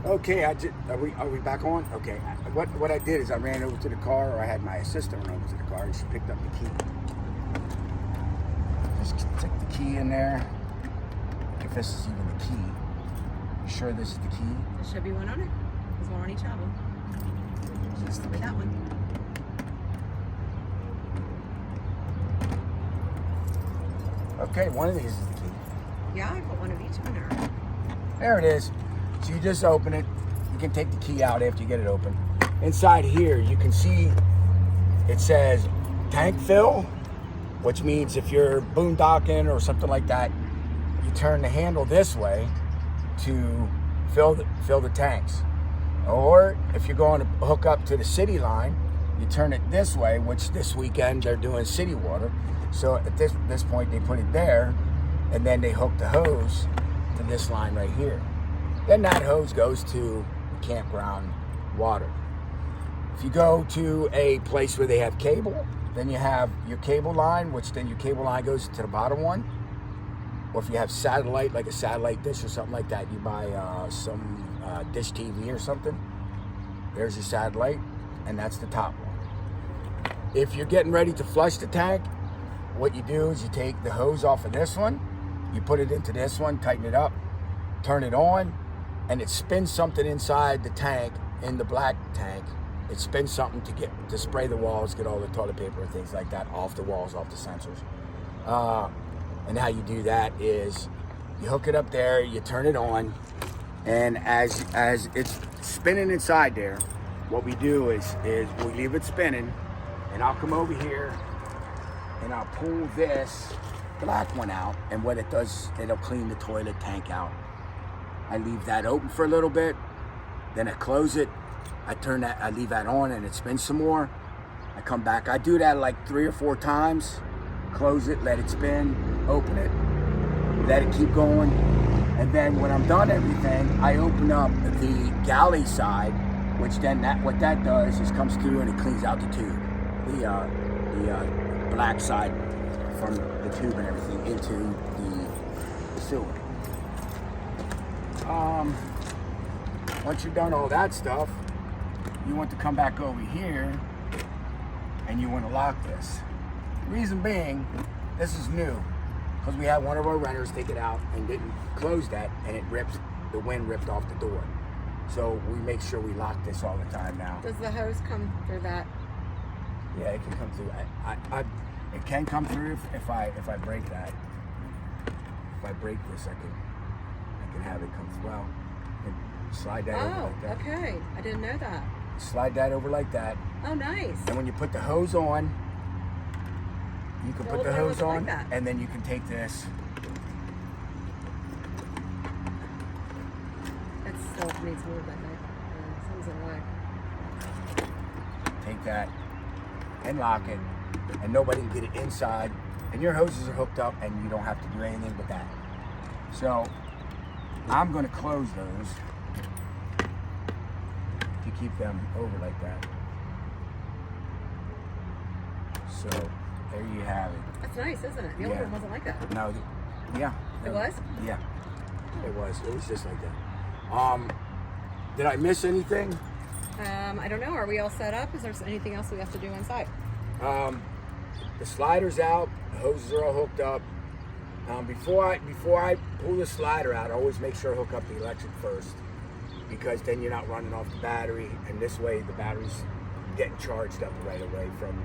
Okay, are we back on? Okay. What I did is I ran over to the car, or I had my assistant run over to the car, and she picked up the key. Just stick the key in there. If this is even the key. You sure this is the key? There should be one on it. There's one on each album. Just the Be that one. Okay, one of these is the key. Yeah, I put one of each on there. There it is. So you just open it. You can take the key out after you get it open. Inside here, you can see it says tank fill, which means if you're boondocking or something like that, you turn the handle this way to fill the tanks. Or if you're going to hook up to the city line, you turn it this way, which this weekend they're doing city water. So at this point, they put it there, and then they hook the hose to this line right here. Then that hose goes to the campground water. If you go to a place where they have cable, then you have your cable line, which then your cable line goes to the bottom one. Or if you have satellite, like a satellite dish or something like that, you buy some dish TV or something. There's your satellite, and that's the top one. If you're getting ready to flush the tank, what you do is you take the hose off of this one, you put it into this one, tighten it up, turn it on, and it spins something inside the tank, in the black tank. It spins something to spray the walls, get all the toilet paper and things like that off the walls, off the sensors. And how you do that is you hook it up there, you turn it on, and as it's spinning inside there, what we do is we leave it spinning, and I'll come over here and I'll pull this black one out, and what it does, it'll clean the toilet tank out. I leave that open for a little bit, then I close it, I leave that on, and it spins some more. I come back, I do that like 3 or 4 times, close it, let it spin, open it, let it keep going, and then when I'm done everything, I open up the galley side, which then what that does is comes through and it cleans out the tube, the black side from the tube and everything into the sewer. Once you've done all that stuff, you want to come back over here and you want to lock this. Reason being, this is new, because we had one of our renters take it out and didn't close that, and the wind ripped off the door. So we make sure we lock this all the time now. Does the hose come through that? Yeah, it can come through. It can come through if I break that. If I break this, I can have it come through. Well, I can slide that over like that. Oh, okay. I didn't know that. Slide that over like that. Oh, nice. And when you put the hose on, you can put the hose on, like and then you can take this. It still needs more than that. Sounds like. Take that and lock it, and nobody can get it inside, and your hoses are hooked up, and you don't have to do anything with that. So I'm going to close those to keep them over like that. So there you have it. That's nice, isn't it? The old one wasn't like that. No, yeah. It was? Yeah, it was. It was just like that. Did I miss anything? I don't know. Are we all set up? Is there anything else we have to do inside? The slider's out. The hoses are all hooked up. Before I pull the slider out, I always make sure I hook up the electric first, because then you're not running off the battery, and this way the battery's getting charged up right away from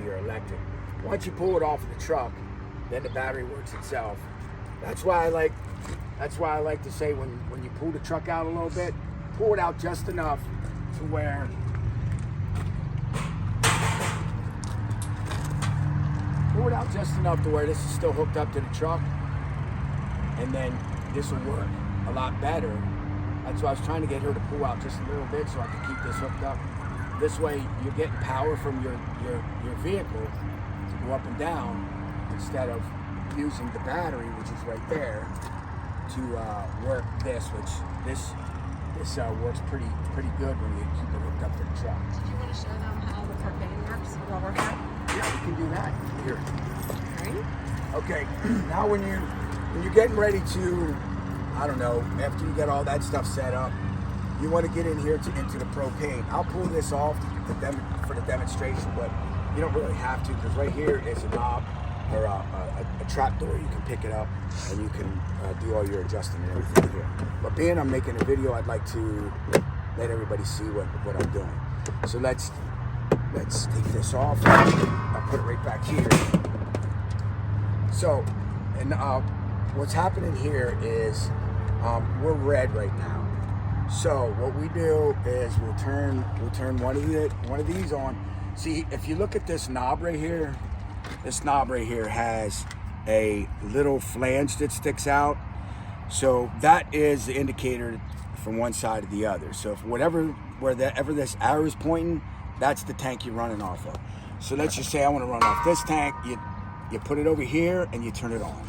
your electric. Once you pull it off of the truck, then the battery works itself. That's why I like to say when you pull the truck out a little bit, pull it out just enough to where this is still hooked up to the truck, and then this will work a lot better. That's why I was trying to get her to pull out just a little bit so I could keep this hooked up. This way you're getting power from your vehicle to go up and down, instead of using the battery, which is right there, to work this, which this works pretty good when you keep it hooked up to the truck. Did you want to show them how the propane works while we're here? Yeah, we can do that. Here. Right. Okay, now when you're getting ready to, I don't know, after you get all that stuff set up, you want to get in here into the propane. I'll pull this off for the demonstration, but you don't really have to, because right here is a knob or a trap door. You can pick it up and you can do all your adjusting and everything here. But being I'm making a video, I'd like to let everybody see what I'm doing. So let's take this off. I'll put it right back here. So, and what's happening here is we're red right now. So what we do is we'll turn one of these on. See, if you look at this knob right here, this knob right here has a little flange that sticks out. So that is the indicator from one side to the other. So if wherever this arrow is pointing, that's the tank you're running off of. So let's just say I want to run off this tank. You put it over here and you turn it on.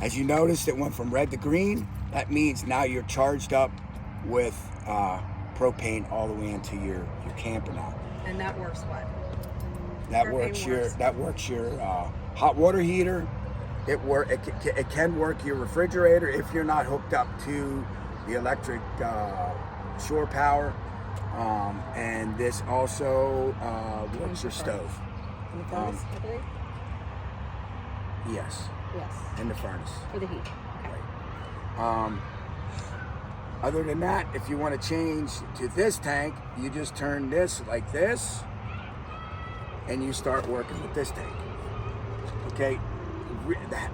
As you notice, it went from red to green. That means now you're charged up with propane all the way into your camper now. And that works what? That Propane works your hot water heater. It can work your refrigerator if you're not hooked up to the electric shore power. And this also works your stove. And the furnace, I believe? Yes. Yes. And the furnace. For the heat. Okay. Right. Other than that, if you want to change to this tank, you just turn this like this, and you start working with this tank. Okay?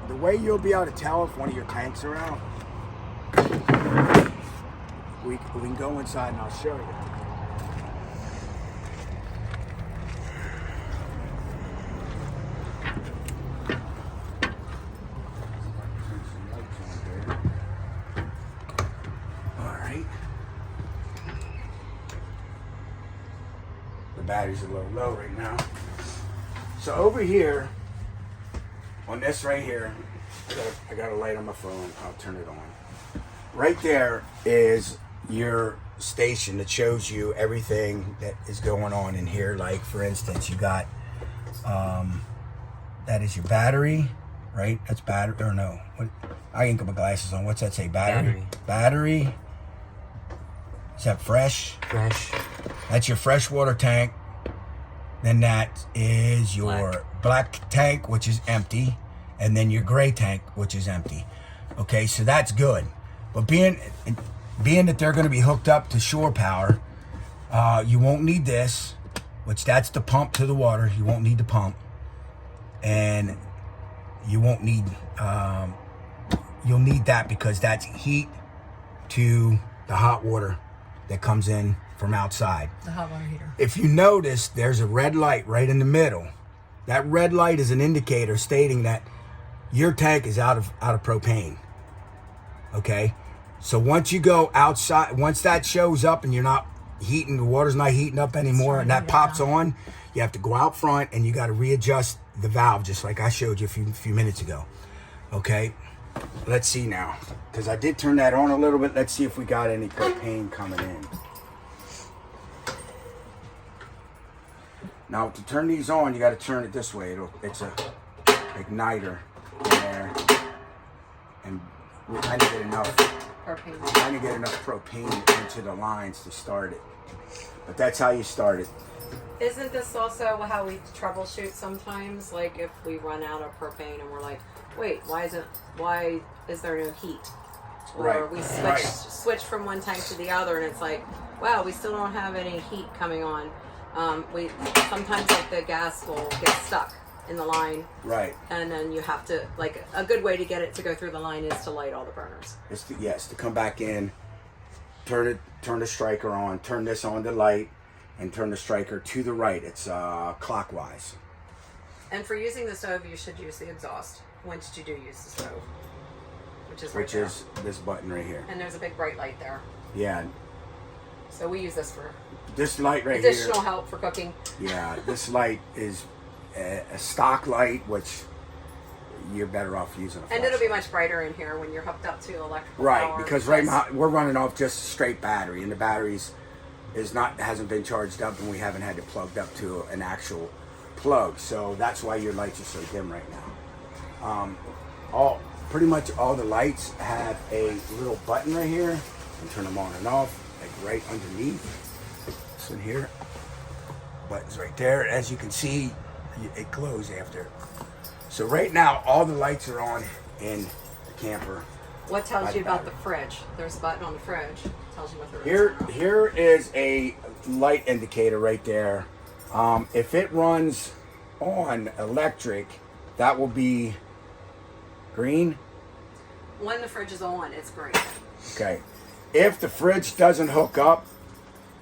The way you'll be able to tell if one of your tanks are out, we can go inside and I'll show you. Battery's a little low right now. So over here, on this right here, I got a light on my phone. I'll turn it on. Right there is your station that shows you everything that is going on in here. Like for instance, you got that is your battery, right? That's battery, or no? What? I ain't got my glasses on. What's that say? Battery. Is that fresh? Fresh. That's your freshwater tank. Then that is your black tank, which is empty. And then your gray tank, which is empty. Okay, so that's good. But being that they're going to be hooked up to shore power, you won't need this, which that's the pump to the water. You won't need the pump. And you won't need, you'll need that because that's heat to the hot water that comes in from outside. The hot water heater. If you notice, there's a red light right in the middle. That red light is an indicator stating that your tank is out of propane. Okay? So once you go outside, once that shows up and you're not heating, the water's not heating up anymore, and that pops on, you have to go out front and you got to readjust the valve, just like I showed you a few minutes ago. Okay? Let's see now, because I did turn that on a little bit. Let's see if we got any propane coming in. Now to turn these on, you got to turn it this way. It's a igniter there, and we're trying to get enough propane into the lines to start it. But that's how you start it. Isn't this also how we troubleshoot sometimes? Like if we run out of propane and we're like, wait, why is there no heat? Or we switch from one tank to the other, and it's like, wow, we still don't have any heat coming on. We sometimes like the gas will get stuck in the line, right? And then you have to, like, a good way to get it to go through the line is to light all the burners. It's to come back in, turn the striker on, turn this on to light, and turn the striker to the right. It's clockwise. And for using the stove, you should use the exhaust once you do use the stove, which is this button right here. And there's a big bright light there. Yeah. So we use this for this light right additional here. help for cooking. Yeah, this light is a stock light, which you're better off using a And it'll be much brighter in here when you're hooked up to electrical right, power. because right now we're running off just straight battery, and the batteries hasn't been charged up, and we haven't had it plugged up to an actual plug. So that's why your lights are so dim right now. Pretty much all the lights have a little button right here. You turn them on and off. like right underneath. This one here, button's right there. As you can see, it glows after. So right now, all the lights are on in the camper. What tells you about the fridge? There's a button on the fridge. Tells you what the Here is a light indicator right there. If it runs on electric, that will be green. When the fridge is on, it's green. Okay. If the fridge doesn't hook up,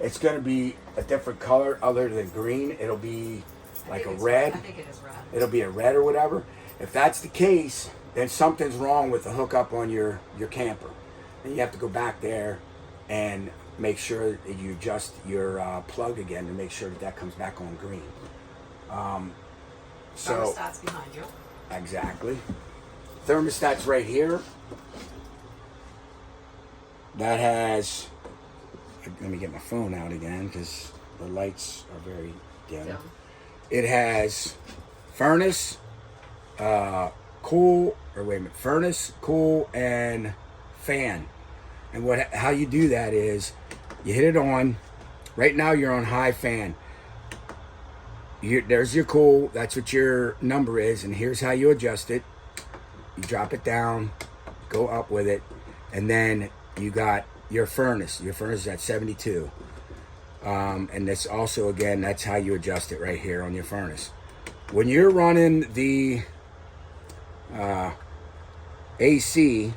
it's going to be a different color other than green. It'll be like a red. I think it is red. It'll be a red or whatever. If that's the case, then something's wrong with the hookup on your camper. Then you have to go back there and make sure that you adjust your plug again to make sure that that comes back on green. Thermostat's behind you. Exactly. Thermostat's right here. That has, let me get my phone out again because the lights are very dim. Yeah. It has furnace, cool, furnace, cool, and fan. And how you do that is you hit it on. Right now you're on high fan. There's your cool. That's what your number is, and here's how you adjust it. You drop it down, go up with it, and then you got your furnace. Your furnace is at 72. And this also, again, that's how you adjust it right here on your furnace. When you're running the AC,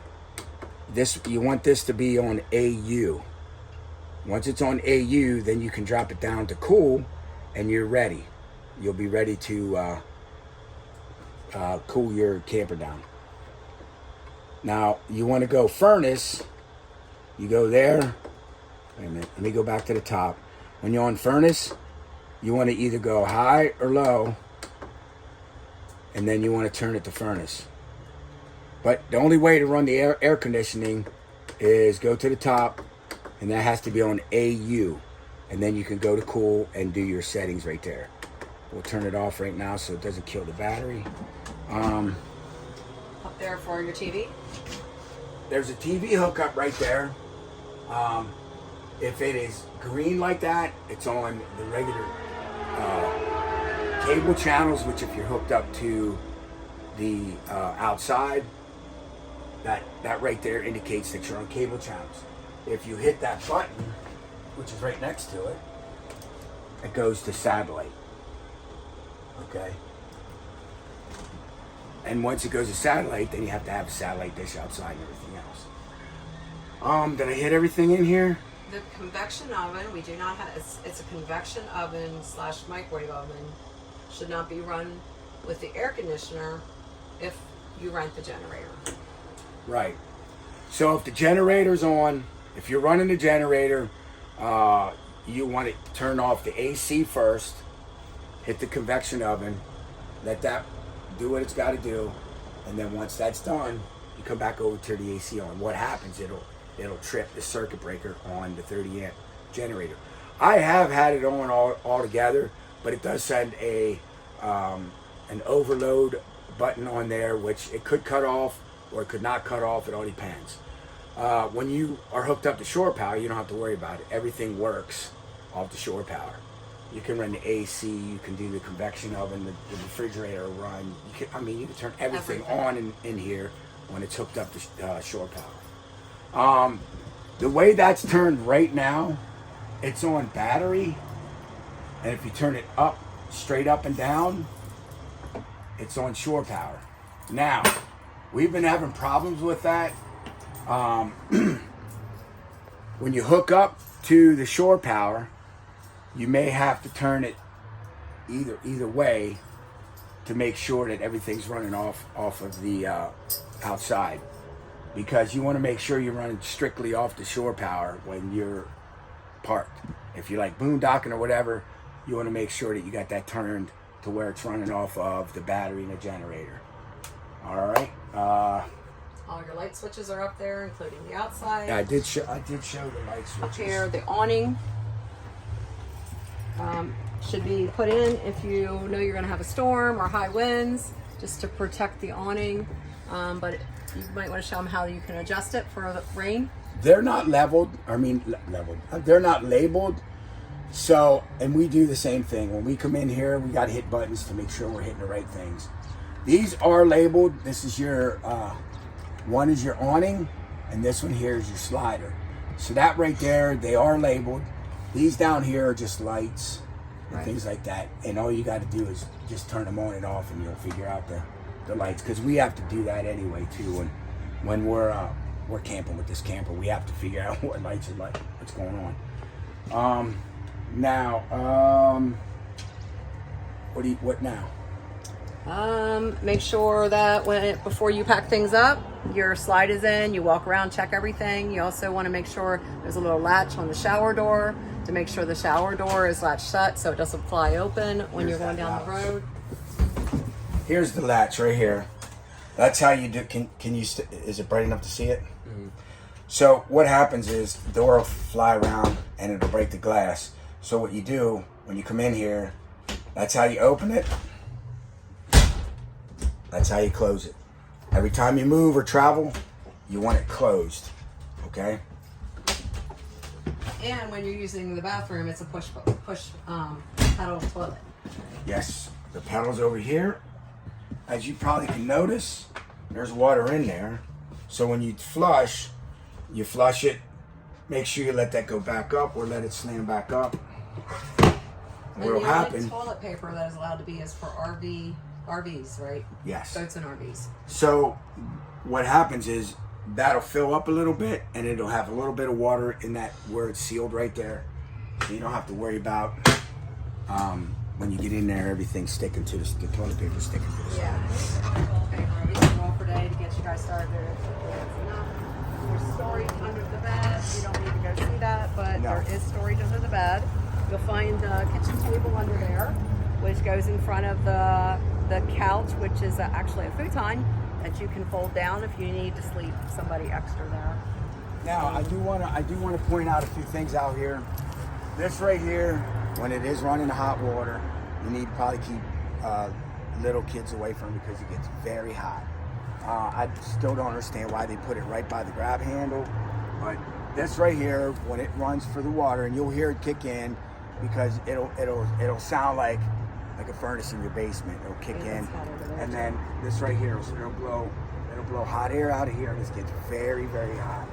you want this to be on AU. Once it's on AU, then you can drop it down to cool, and you're ready. You'll be ready to cool your camper down. Now, you want to go furnace, you go there. Wait a minute, let me go back to the top. When you're on furnace, you want to either go high or low, and then you want to turn it to furnace. But the only way to run the air conditioning is go to the top, and that has to be on AU. And then you can go to cool and do your settings right there. We'll turn it off right now so it doesn't kill the battery. Up there for your TV. There's a TV hookup right there. If it is green like that, it's on the regular cable channels, which if you're hooked up to the outside, that right there indicates that you're on cable channels. If you hit that button, which is right next to it, it goes to satellite. Okay? And once it goes to satellite, then you have to have a satellite dish outside and everything else. Did I hit everything in here? The convection oven, we do not have, it's a convection oven / microwave oven. Should not be run with the air conditioner if you rent the generator. Right. So if the generator's on, if you're running the generator, you want to turn off the AC first, hit the convection oven, let that do what it's got to do, and then once that's done, you come back over to the AC on. What happens, it'll trip the circuit breaker on the 30 amp generator. I have had it on all together, but it does send an overload button on there, which it could cut off or it could not cut off. It all depends. When you are hooked up to shore power, you don't have to worry about it. Everything works off the shore power. You can run the AC, you can do the convection oven, the refrigerator run. You can turn everything on in here when it's hooked up to shore power. The way that's turned right now, it's on battery, and if you turn it up, straight up and down, it's on shore power. Now, we've been having problems with that. When you hook up to the shore power, you may have to turn it either way to make sure that everything's running off of the outside, because you want to make sure you're running strictly off the shore power when you're parked. If you're like boondocking or whatever, you want to make sure that you got that turned to where it's running off of the battery and the generator. All right. All your light switches are up there, including the outside. Yeah, I did show the light switches. Up here, the awning should be put in if you know you're going to have a storm or high winds, just to protect the awning. But you might want to show them how you can adjust it for the rain. they're not leveled. I mean, leveled. They're not labeled. So, and we do the same thing. When we come in here, we got to hit buttons to make sure we're hitting the right things. These are labeled. This is your, one is your awning, and this one here is your slider. So that right there, they are labeled. These down here are just lights and things like that. And all you got to do is just turn them on and off, and you'll figure out the lights. Because we have to do that anyway too. When we're camping with this camper, we have to figure out what lights are like, what's going on. Now, what now? Make sure that before you pack things up, your slide is in, you walk around, check everything. You also want to make sure there's a little latch on the shower door to make sure the shower door is latched shut so it doesn't fly open when you're going down the road. Here's the latch right here. That's how you do. Can you? Is it bright enough to see it? Mm-hmm. So what happens is the door will fly around and it'll break the glass. So what you do when you come in here, that's how you open it. That's how you close it. Every time you move or travel, you want it closed. Okay. And when you're using the bathroom, it's a push pedal toilet. Yes, the pedal's over here. As you probably can notice, there's water in there. So when you flush it. Make sure you let that go back up or let it slam back up. What'll happen? The toilet paper that is allowed to be is for RVs, right? Yes. Boats and RVs. So what happens is that'll fill up a little bit, and it'll have a little bit of water in that where it's sealed right there. So you don't have to worry about when you get in there, everything sticking to the toilet paper sticking to the side. Yeah. Okay, RVs all per day to get you guys started. There's storage under the bed. You don't need to go see that, but No. there is storage under the bed. You'll find the kitchen table under there, which goes in front of the couch, which is actually a futon that you can fold down if you need to sleep somebody extra there. Now I do want to point out a few things out here. This right here, when it is running hot water, you need to probably keep little kids away from it because it gets very hot. I still don't understand why they put it right by the grab handle, but this right here, when it runs for the water, and you'll hear it kick in because it'll sound like a furnace in your basement. It'll kick in, and then this right here, it'll blow hot air out of here, and this gets very, very hot.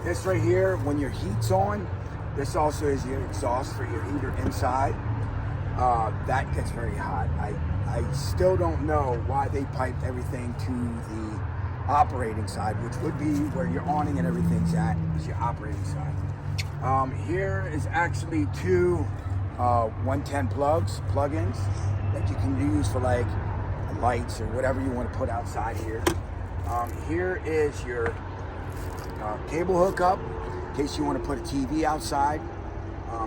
This right here, when your heat's on, this also is your exhaust for your heater inside. That gets very hot. I still don't know why they piped everything to the operating side, which would be where your awning and everything's at, is your operating side. Here is actually two 110 plug-ins that you can use for like lights or whatever you want to put outside here. Here is your cable hookup in case you want to put a TV outside.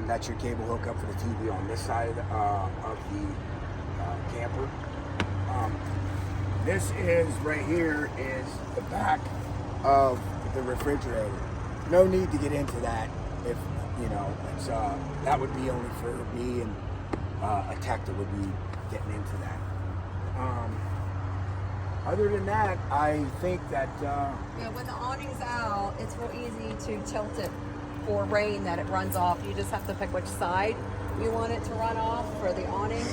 That's your cable hookup for the TV on this side of the camper. This is right here is the back of the refrigerator. No need to get into that if you know it's that would be only for me and a tech that would be getting into that. Other than that, I think that When the awning's out, it's real easy to tilt it for rain that it runs off. You just have to pick which side you want it to run off for the awning,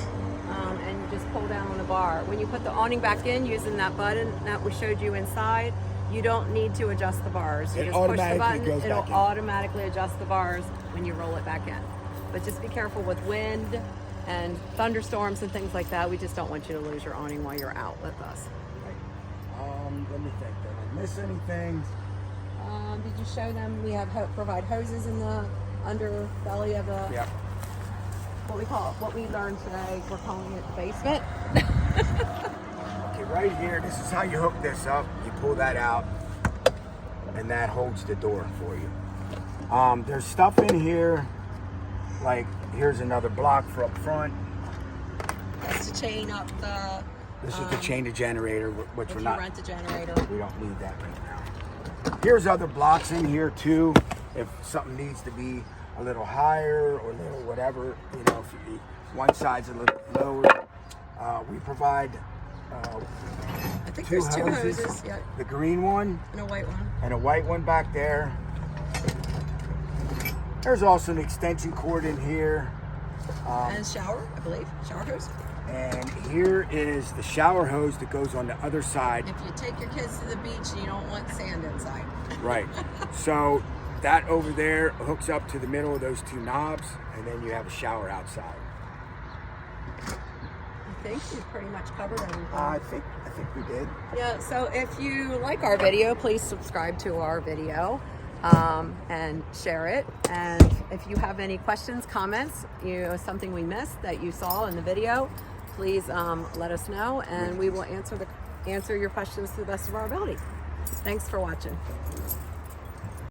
and you just pull down on the bar. When you put the awning back in using that button that we showed you inside, you don't need to adjust the bars. You It just push the automatically button, goes it'll back in. automatically adjust the bars when you roll it back in. But just be careful with wind and thunderstorms and things like that. We just don't want you to lose your awning while you're out with us. let me think. Did I miss anything? Did you show them we have provide hoses in the underbelly of the Yeah. what we learned today? We're calling it the basement. Okay, right here, this is how you hook this up. You pull that out, and that holds the door for you. There's stuff in here, like here's another block for up front. That's to chain up the. This is to chain the generator, which If we're you not. rent a generator. We don't need that right now. Here's other blocks in here too. If something needs to be a little higher or a little whatever, you know, if one side's a little lower, we provide I think two there's two hoses. hoses. Yeah, The green one and a white one. and a white one back there. There's also an extension cord in here. And shower, I believe. Shower hose. And here is the shower hose that goes on the other side. If you take your kids to the beach and you don't want sand inside. Right. So that over there hooks up to the middle of those two knobs, and then you have a shower outside. I think we've pretty much covered everything. I think we did. Yeah, so if you like our video, please subscribe to our video and share it. And if you have any questions, comments, something we missed that you saw in the video, please let us know, and we will answer your questions to the best of our ability. Thanks for watching.